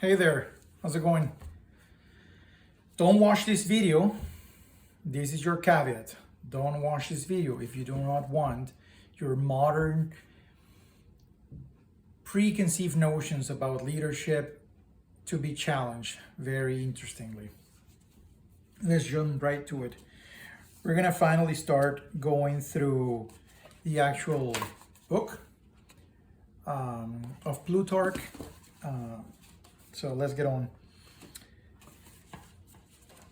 Hey there, how's it going? Don't watch this video. This is your caveat. Don't watch this video if you do not want your modern preconceived notions about leadership to be challenged very interestingly. Let's jump right to it. We're gonna finally start going through the actual book of Plutarch. So let's get on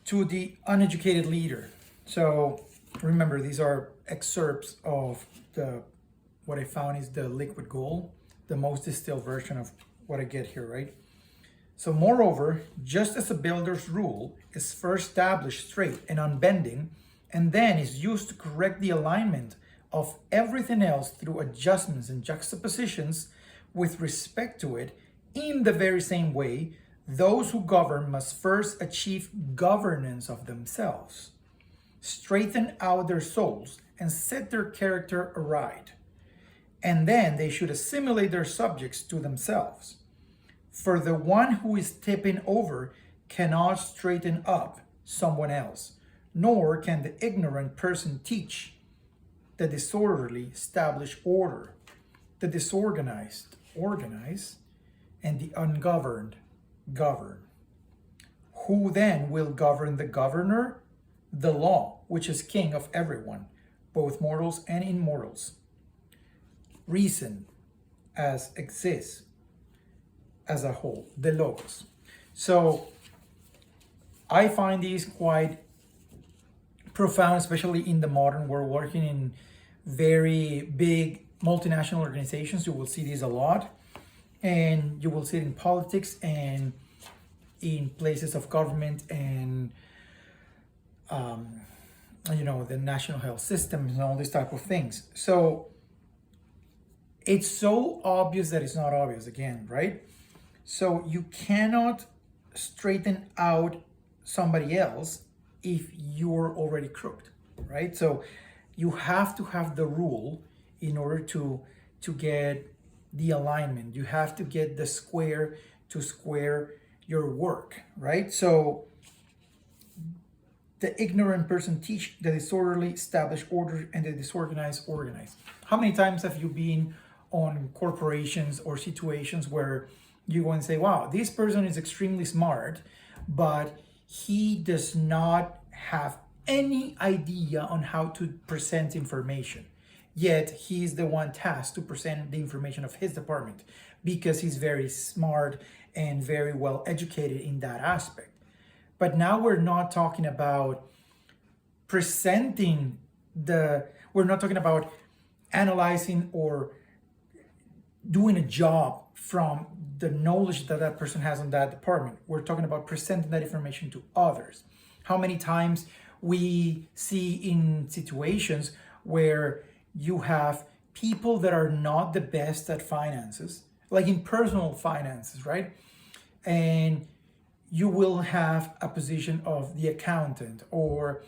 to the uneducated leader. So remember, these are excerpts of what I found is the liquid gold, the most distilled version of what I get here, right? So moreover, just as a builder's rule is first established straight and unbending, and then is used to correct the alignment of everything else through adjustments and juxtapositions with respect to it, in the very same way, those who govern must first achieve governance of themselves, straighten out their souls, and set their character aright. And then they should assimilate their subjects to themselves. For the one who is tipping over cannot straighten up someone else, nor can the ignorant person teach. The disorderly establish order, the disorganized organize, and the ungoverned govern. Who then will govern the governor? The law, which is king of everyone, both mortals and immortals. Reason as exists as a whole, the logos. So I find these quite profound, especially in the modern world, working in very big multinational organizations. You will see these a lot, and you will see it in politics and in places of government and the national health system and all these type of things. So it's so obvious that it's not obvious again, right? So you cannot straighten out somebody else if you're already crooked, right? So you have to have the rule in order to get the alignment. You have to get the square to square your work, right? So the ignorant person teach, the disorderly establish order, and the disorganized organize. How many times have you been on corporations or situations where you go and say, wow, this person is extremely smart, but he does not have any idea on how to present information. Yet he's the one tasked to present the information of his department because he's very smart and very well educated in that aspect. But now we're not talking about we're not talking about analyzing or doing a job from the knowledge that that person has on that department. We're talking about presenting that information to others. How many times we see in situations where you have people that are not the best at finances, like in personal finances, right? And you will have a position of the accountant or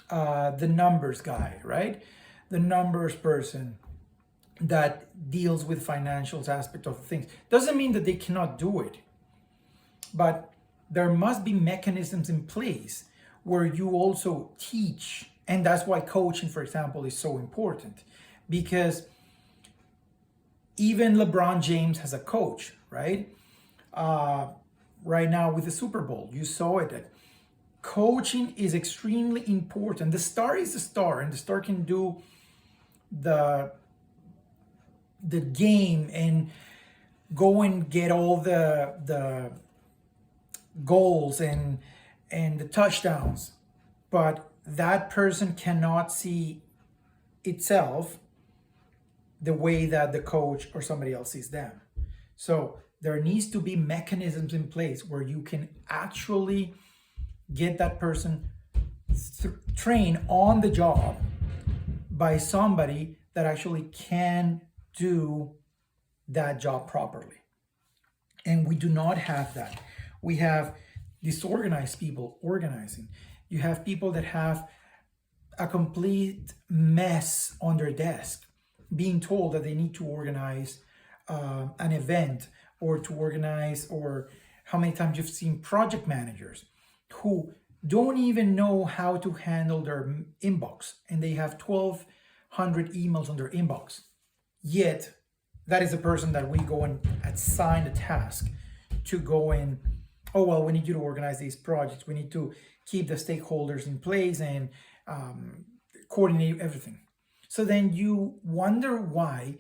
the numbers guy, right? The numbers person that deals with financial aspect of things. Doesn't mean that they cannot do it, but there must be mechanisms in place where you also teach. And that's why coaching, for example, is so important, because even LeBron James has a coach, right? Right now with the Super Bowl, you saw it. That coaching is extremely important. The star is the star, and the star can do the game and go and get all the goals and the touchdowns, but that person cannot see itself the way that the coach or somebody else sees them. So there needs to be mechanisms in place where you can actually get that person trained on the job by somebody that actually can do that job properly. And we do not have that. We have disorganized people organizing. You have people that have a complete mess on their desk, being told that they need to organize an event or to organize or How many times you've seen project managers who don't even know how to handle their inbox, and they have 1,200 emails on their inbox. Yet, that is the person that we go and assign the task to go in. Oh, well, we need you to organize these projects. We need to keep the stakeholders in place and coordinate everything. So then you wonder why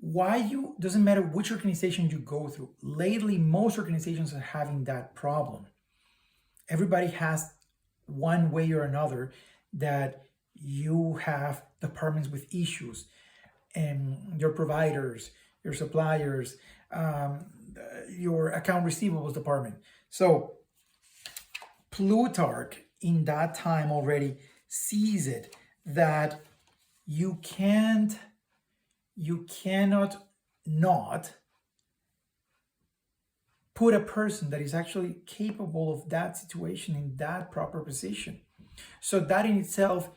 you, doesn't matter which organization you go through. Lately, most organizations are having that problem. Everybody has one way or another that you have departments with issues, and your providers, your suppliers, your account receivables department. So Plutarch in that time already sees it, that you cannot not put a person that is actually capable of that situation in that proper position. So that in itself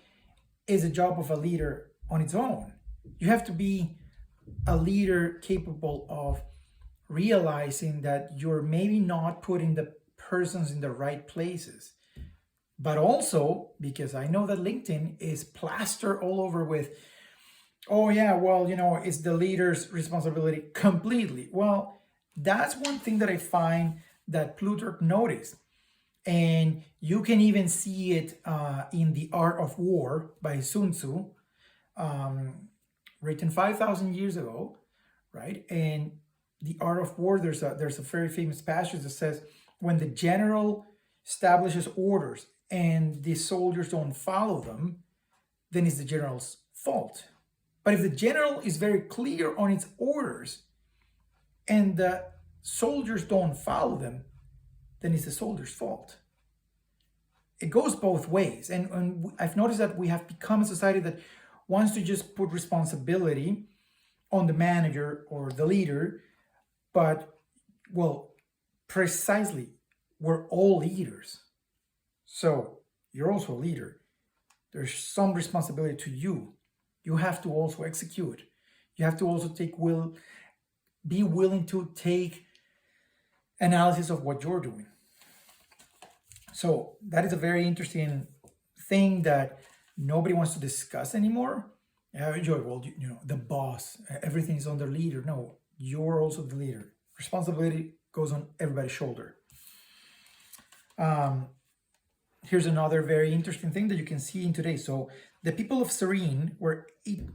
is a job of a leader on its own. You have to be a leader capable of realizing that you're maybe not putting the persons in the right places. But also, because I know that LinkedIn is plastered all over with, oh yeah, well, it's the leader's responsibility completely. Well, that's one thing that I find that Plutarch noticed. And you can even see it in The Art of War by Sun Tzu, written 5,000 years ago, right? And The Art of War, there's a very famous passage that says, when the general establishes orders and the soldiers don't follow them, then it's the general's fault. But if the general is very clear on its orders and the soldiers don't follow them, then it's the soldier's fault. It goes both ways. And I've noticed that we have become a society that wants to just put responsibility on the manager or the leader. But, well, precisely, we're all leaders. So you're also a leader. There's some responsibility to you. You have to also execute. You have to also be willing to take analysis of what you're doing. So that is a very interesting thing that nobody wants to discuss anymore. Well, the boss, everything is on the leader. No, you're also the leader. Responsibility goes on everybody's shoulder. Here's another very interesting thing that you can see in today. So the people of Cyrene were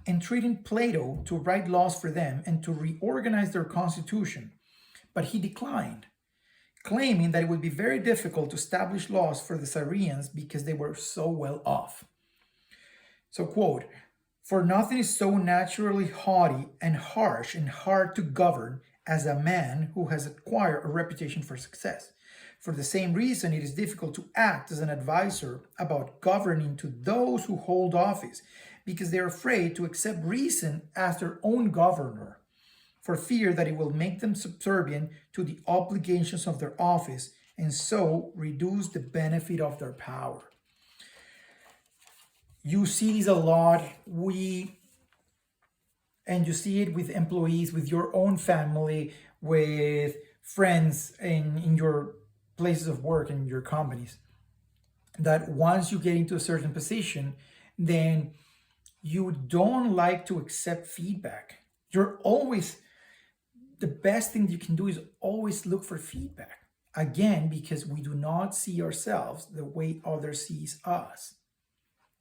entreating Plato to write laws for them and to reorganize their constitution, but he declined, claiming that it would be very difficult to establish laws for the Cyreans because they were so well off. So, quote, "For nothing is so naturally haughty and harsh and hard to govern as a man who has acquired a reputation for success. For the same reason, it is difficult to act as an advisor about governing to those who hold office, because they are afraid to accept reason as their own governor, for fear that it will make them subservient to the obligations of their office, and so reduce the benefit of their power." You see this a lot. And you see it with employees, with your own family, with friends in your places of work, in your companies, that once you get into a certain position, then you don't like to accept feedback. The best thing you can do is always look for feedback. Again, because we do not see ourselves the way others sees us,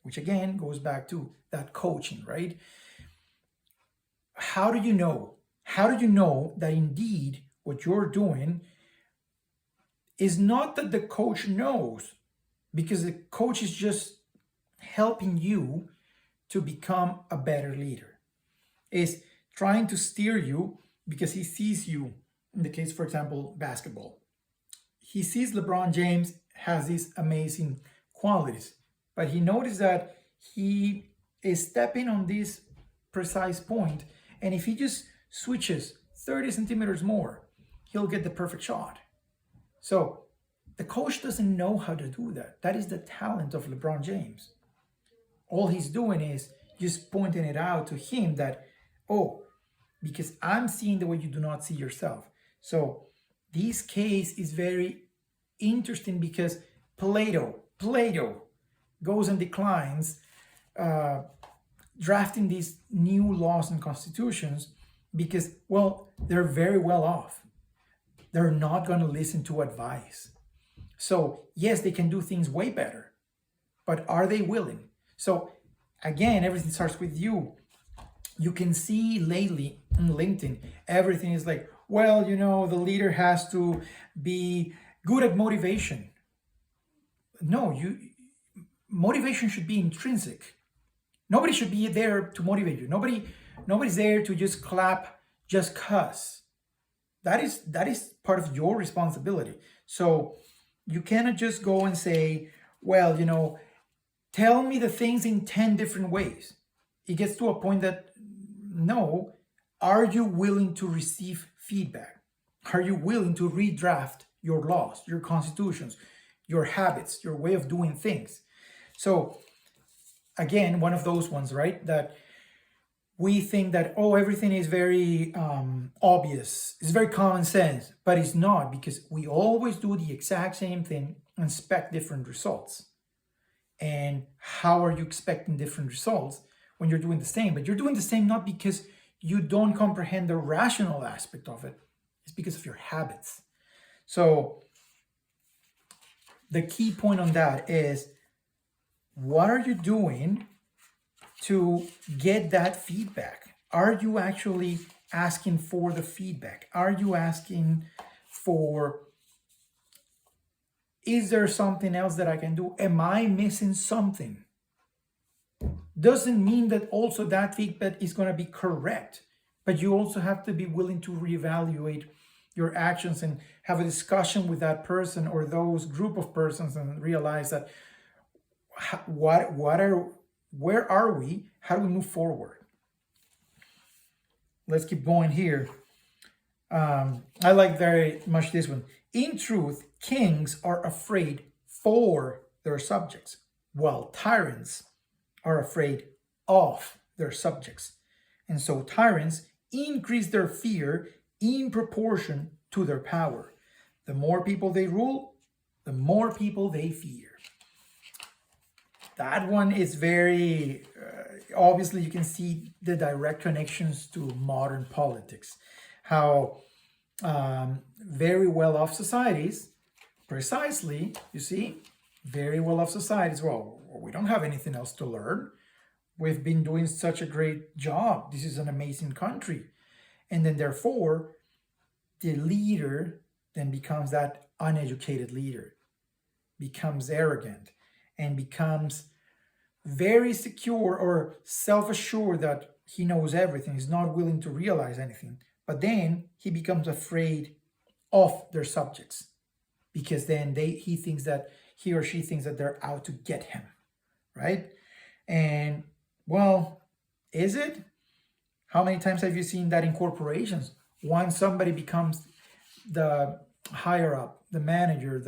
which again goes back to that coaching, right? How do you know? How do you know that indeed what you're doing is not that the coach knows, because the coach is just helping you to become a better leader, is trying to steer you because he sees you. In the case, for example, basketball, he sees LeBron James has these amazing qualities, but he noticed that he is stepping on this precise point, and if he just switches 30 centimeters more, he'll get the perfect shot. So the coach doesn't know how to do that. That is the talent of LeBron James. All he's doing is just pointing it out to him that, oh, because I'm seeing the way you do not see yourself. So this case is very interesting because Plato goes and declines drafting these new laws and constitutions because, well, they're very well off. They're not going to listen to advice. So yes, they can do things way better, but are they willing? So again, everything starts with you. You can see lately on LinkedIn, everything is like, well, the leader has to be good at motivation. No, motivation should be intrinsic. Nobody should be there to motivate you. Nobody's there to just clap, just cuss. That is part of your responsibility. So you cannot just go and say, well, tell me the things in 10 different ways. It gets to a point that, no, are you willing to receive feedback? Are you willing to redraft your laws, your constitutions, your habits, your way of doing things? So again, one of those ones, right? That we think that, everything is very obvious. It's very common sense, but it's not, because we always do the exact same thing and expect different results. And how are you expecting different results when you're doing the same? But you're doing the same not because you don't comprehend the rational aspect of it. It's because of your habits. So the key point on that is, what are you doing to get that feedback? Are you actually asking for the feedback? Are you asking for, is there something else that I can do? Am I missing something? Doesn't mean that also that feedback is going to be correct, but you also have to be willing to reevaluate your actions and have a discussion with that person or those group of persons and realize that where are we? How do we move forward? Let's keep going here. I like very much this one. In truth, kings are afraid for their subjects, while tyrants are afraid of their subjects. And so tyrants increase their fear in proportion to their power. The more people they rule, the more people they fear. That one is very, obviously you can see the direct connections to modern politics. How very well-off societies, precisely, you see, very well-off societies, well, we don't have anything else to learn. We've been doing such a great job. This is an amazing country. And then therefore, the leader then becomes that uneducated leader, becomes arrogant, and becomes very secure or self-assured that he knows everything. He's not willing to realize anything. But then he becomes afraid of their subjects, because then he or she thinks that they're out to get him, right? And well, is it? How many times have you seen that in corporations? Once somebody becomes the higher up, the manager,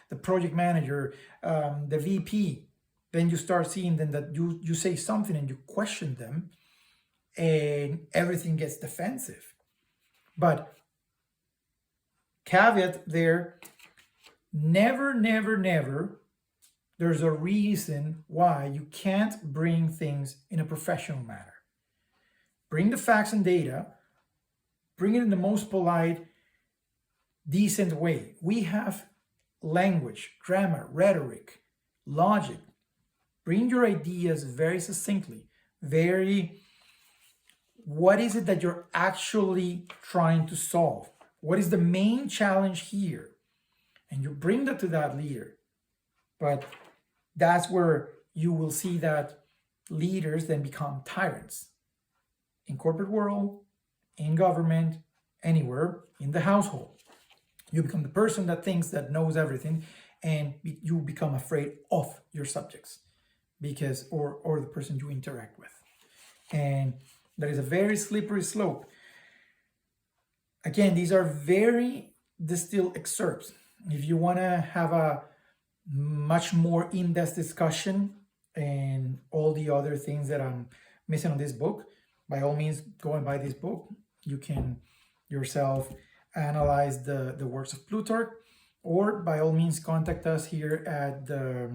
the project manager, the VP, then you start seeing them that you say something and you question them and everything gets defensive. But caveat there, never, there's a reason why you can't bring things in a professional manner. Bring the facts and data, bring it in the most polite, decent way. We have language, grammar, rhetoric, logic. Bring your ideas very succinctly, what is it that you're actually trying to solve? What is the main challenge here? And you bring that to that leader. But that's where you will see that leaders then become tyrants. In corporate world, in government, anywhere, in the household. You become the person that thinks that knows everything, and you become afraid of your subjects because or the person you interact with. And that is a very slippery slope. Again, these are very distilled excerpts. If you want to have a much more in-depth discussion and all the other things that I'm missing on this book, by all means, go and buy this book. You can yourself analyze the works of Plutarch, or by all means contact us here at the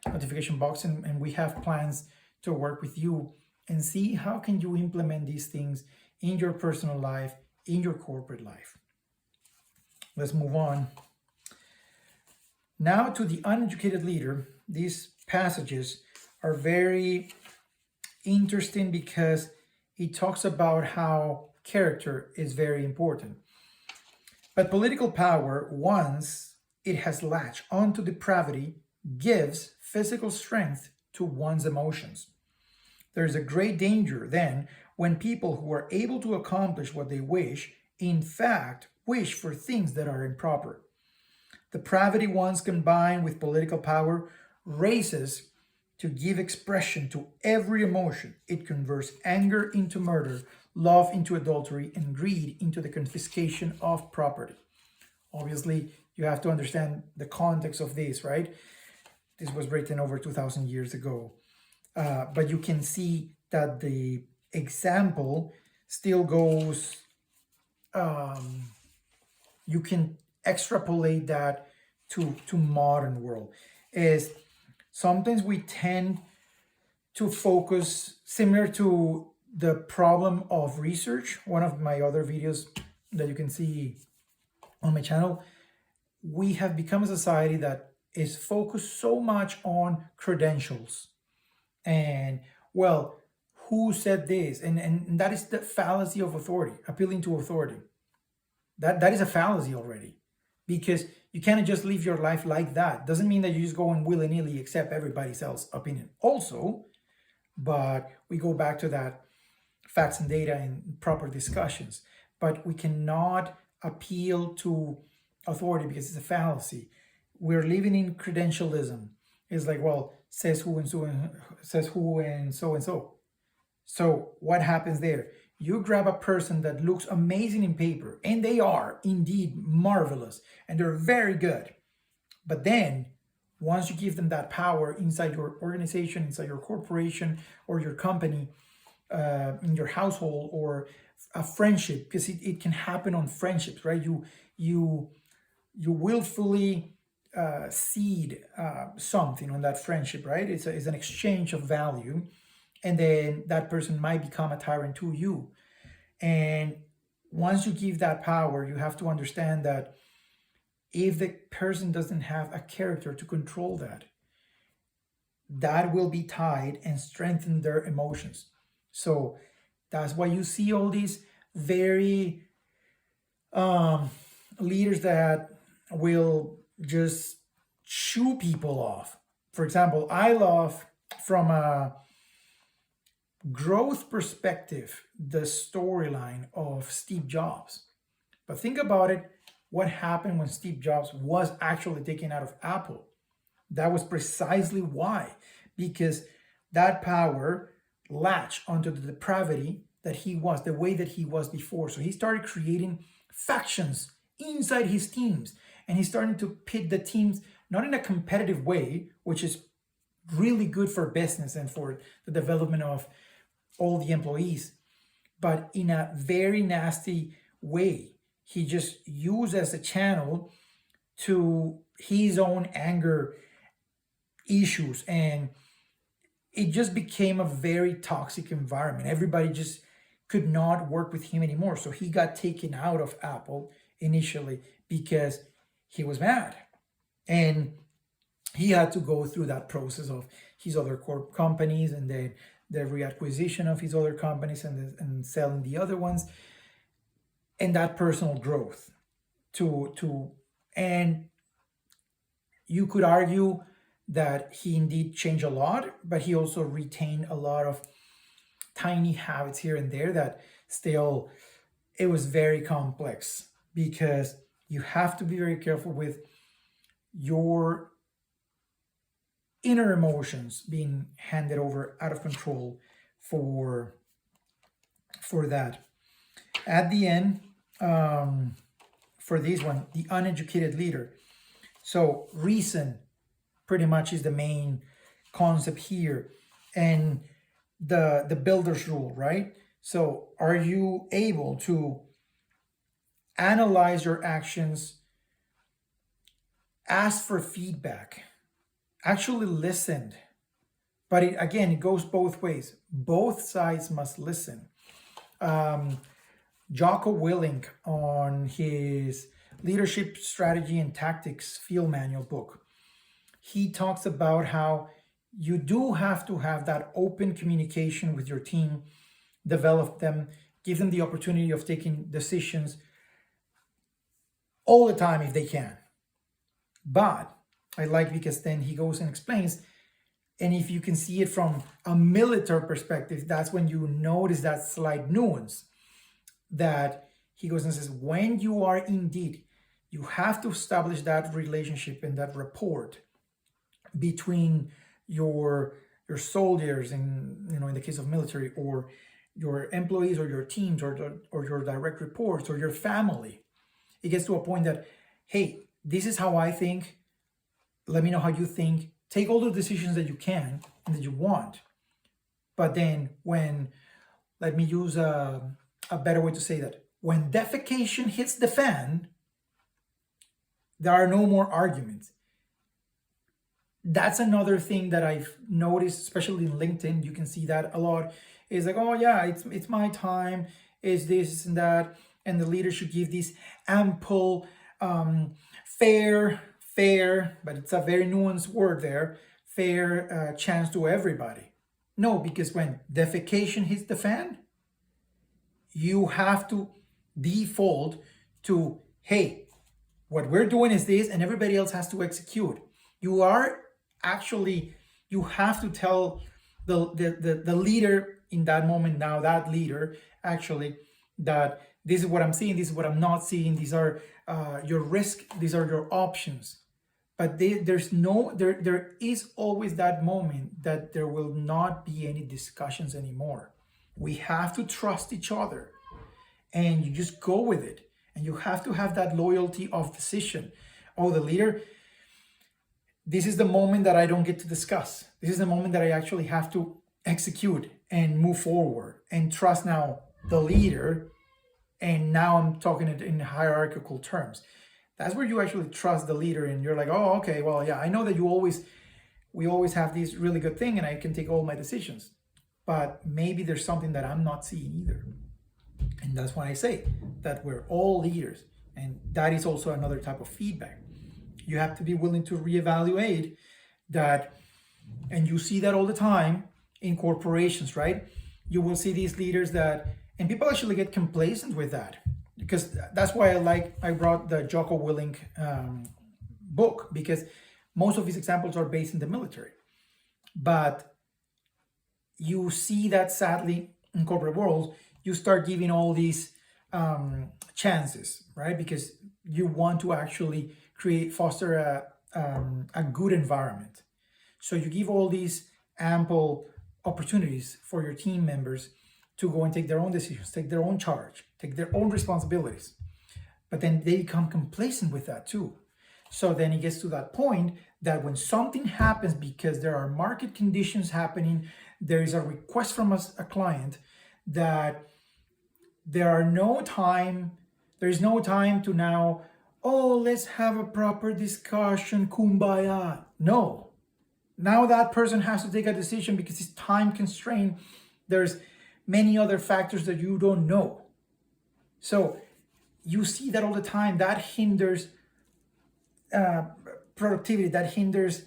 notification box, and we have plans to work with you and see how can you implement these things in your personal life, in your corporate life. Let's move on. Now to the uneducated leader. These passages are very interesting because it talks about how character is very important. But political power, once it has latched onto depravity, gives physical strength to one's emotions. There is a great danger then when people who are able to accomplish what they wish, in fact, wish for things that are improper. Depravity, once combined with political power, races to give expression to every emotion. It converts anger into murder, love into adultery, and greed into the confiscation of property. Obviously, you have to understand the context of this, right? This was written over 2,000 years ago. But you can see that the example still goes, you can extrapolate that to modern world. Is sometimes we tend to focus, similar to the problem of research, one of my other videos that you can see on my channel. We have become a society that is focused so much on credentials and, well, who said this, and that is the fallacy of authority, appealing to authority. That is a fallacy already, because you cannot just live your life like that. Doesn't mean that you just go and willy-nilly accept everybody else's opinion also, but we go back to that facts and data and proper discussions. But we cannot appeal to authority because it's a fallacy. We're living in credentialism. It's like, well, says who and so and so. So what happens there? You grab a person that looks amazing in paper, and they are indeed marvelous, and they're very good. But then, once you give them that power inside your organization, inside your corporation or your company, in your household, or a friendship, because it can happen on friendships, right? You willfully seed something on that friendship, right? It's an exchange of value. And then that person might become a tyrant to you. And once you give that power, you have to understand that if the person doesn't have a character to control that, that will be tied and strengthen their emotions. So that's why you see all these very leaders that will just shoo people off. For example, I love, from a growth perspective, the storyline of Steve Jobs. But think about it, what happened when Steve Jobs was actually taken out of Apple. That was precisely why, because that power latched onto the depravity that he was, the way that he was before. So he started creating factions inside his teams, and he's starting to pit the teams, not in a competitive way, which is really good for business and for the development of all the employees, but in a very nasty way. He just used as a channel to his own anger issues, and it just became a very toxic environment. Everybody just could not work with him anymore. So he got taken out of Apple initially because he was mad, and he had to go through that process of his other corp companies, and then the reacquisition of his other companies, and selling the other ones, and that personal growth and you could argue that he indeed changed a lot, but he also retained a lot of tiny habits here and there that still, it was very complex, because you have to be very careful with your inner emotions being handed over out of control for that. At the end, for this one, the uneducated leader. So reason pretty much is the main concept here, and the builder's rule, right? So are you able to analyze your actions, ask for feedback, actually listened. But again, it goes both ways. Both sides must listen. Jocko Willink, on his Leadership Strategy and Tactics Field Manual book, he talks about how you do have to have that open communication with your team, develop them, give them the opportunity of taking decisions all the time if they can. But I like, because then he goes and explains, and if you can see it from a military perspective, that's when you notice that slight nuance, that he goes and says, when you are indeed, you have to establish that relationship and that rapport between your soldiers, and in the case of military, or your employees, or your teams, or your direct reports, or your family. It gets to a point that, hey, this is how I think. Let me know how you think. Take all the decisions that you can and that you want. But then let me use a better way to say that, when defecation hits the fan, there are no more arguments. That's another thing that I've noticed, especially in LinkedIn. You can see that a lot. It's like, oh yeah, it's my time, is this and that, and the leader should give this ample, fair, but it's a very nuanced word there, fair chance to everybody. No, because when defecation hits the fan, you have to default to, hey, what we're doing is this, and everybody else has to execute. You have to tell the leader in that moment, now that leader, actually, that this is what I'm seeing, this is what I'm not seeing, these are your risks, these are your options. But there is always that moment that there will not be any discussions anymore. We have to trust each other, and you just go with it. And you have to have that loyalty of decision. Oh, the leader, this is the moment that I don't get to discuss. This is the moment that I actually have to execute and move forward and trust now the leader. And now I'm talking it in hierarchical terms. That's where you actually trust the leader, and you're like, oh, okay, well, yeah, I know that we always have this really good thing, and I can take all my decisions. But maybe there's something that I'm not seeing either. And that's why I say that we're all leaders. And that is also another type of feedback. You have to be willing to reevaluate that. And you see that all the time in corporations, right? You will see these leaders and people actually get complacent with that. Because that's why I brought the Jocko Willink book, because most of his examples are based in the military. But you see that, sadly, in corporate world, you start giving all these chances, right? Because you want to actually foster a good environment. So you give all these ample opportunities for your team members to go and take their own decisions, take their own charge, take their own responsibilities. But then they become complacent with that too. So then it gets to that point that when something happens, because there are market conditions happening, there is a request from a client that there is no time to now, oh, let's have a proper discussion, kumbaya. No. Now that person has to take a decision because it's time constrained. There's many other factors that you don't know. So you see that all the time. That hinders productivity, that hinders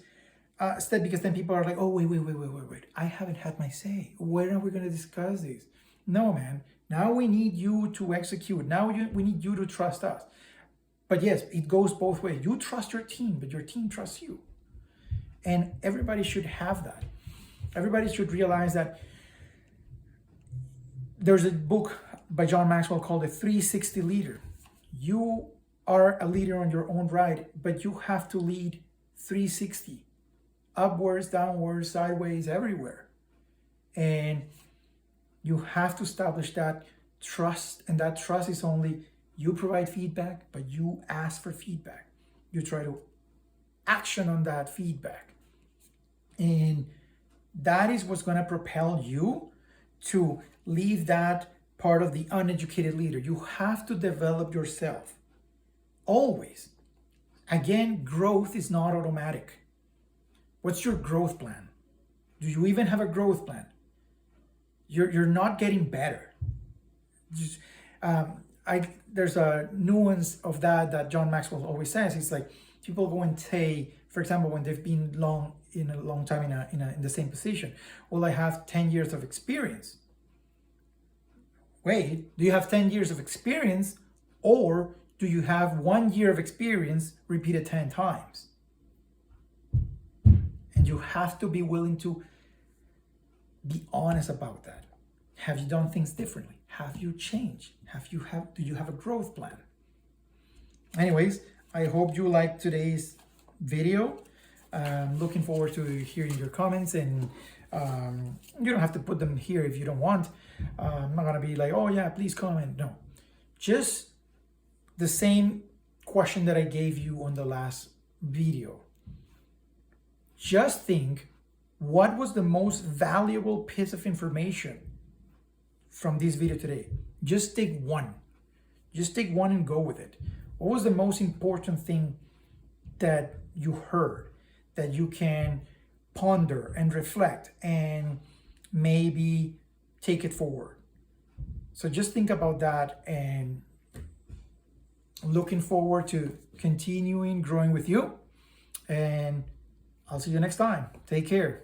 step, because then people are like, oh, wait. I haven't had my say. When are we going to discuss this? No, man. Now we need you to execute. Now we need you to trust us. But yes, it goes both ways. You trust your team, but your team trusts you. And everybody should have that. Everybody should realize that there's a book by John Maxwell called The 360 Leader. You are a leader on your own right, but you have to lead 360. Upwards, downwards, sideways, everywhere. And you have to establish that trust, and that trust is only you provide feedback, but you ask for feedback. You try to action on that feedback. And that is what's going to propel you to leave that part of the uneducated leader. You have to develop yourself. Always. Again, growth is not automatic. What's your growth plan? Do you even have a growth plan? You're not getting better. Just, there's a nuance of that John Maxwell always says. It's like people go and say, for example, when they've been a long time in the same position, well, I have 10 years of experience. Wait, do you have 10 years of experience, or do you have 1 year of experience repeated 10 times? And you have to be willing to be honest about that. Have you done things differently? Have you changed? Do you have a growth plan? Anyways, I hope you liked today's video. Looking forward to hearing your comments, and you don't have to put them here if you don't want. I'm not gonna be like, oh yeah, please comment. No, just the same question that I gave you on the last video. Just think, what was the most valuable piece of information from this video today? Just take one. Just take one and go with it. What was the most important thing that you heard, that you can ponder and reflect and maybe take it forward? So just think about that, and looking forward to continuing growing with you. And I'll see you next time. Take care.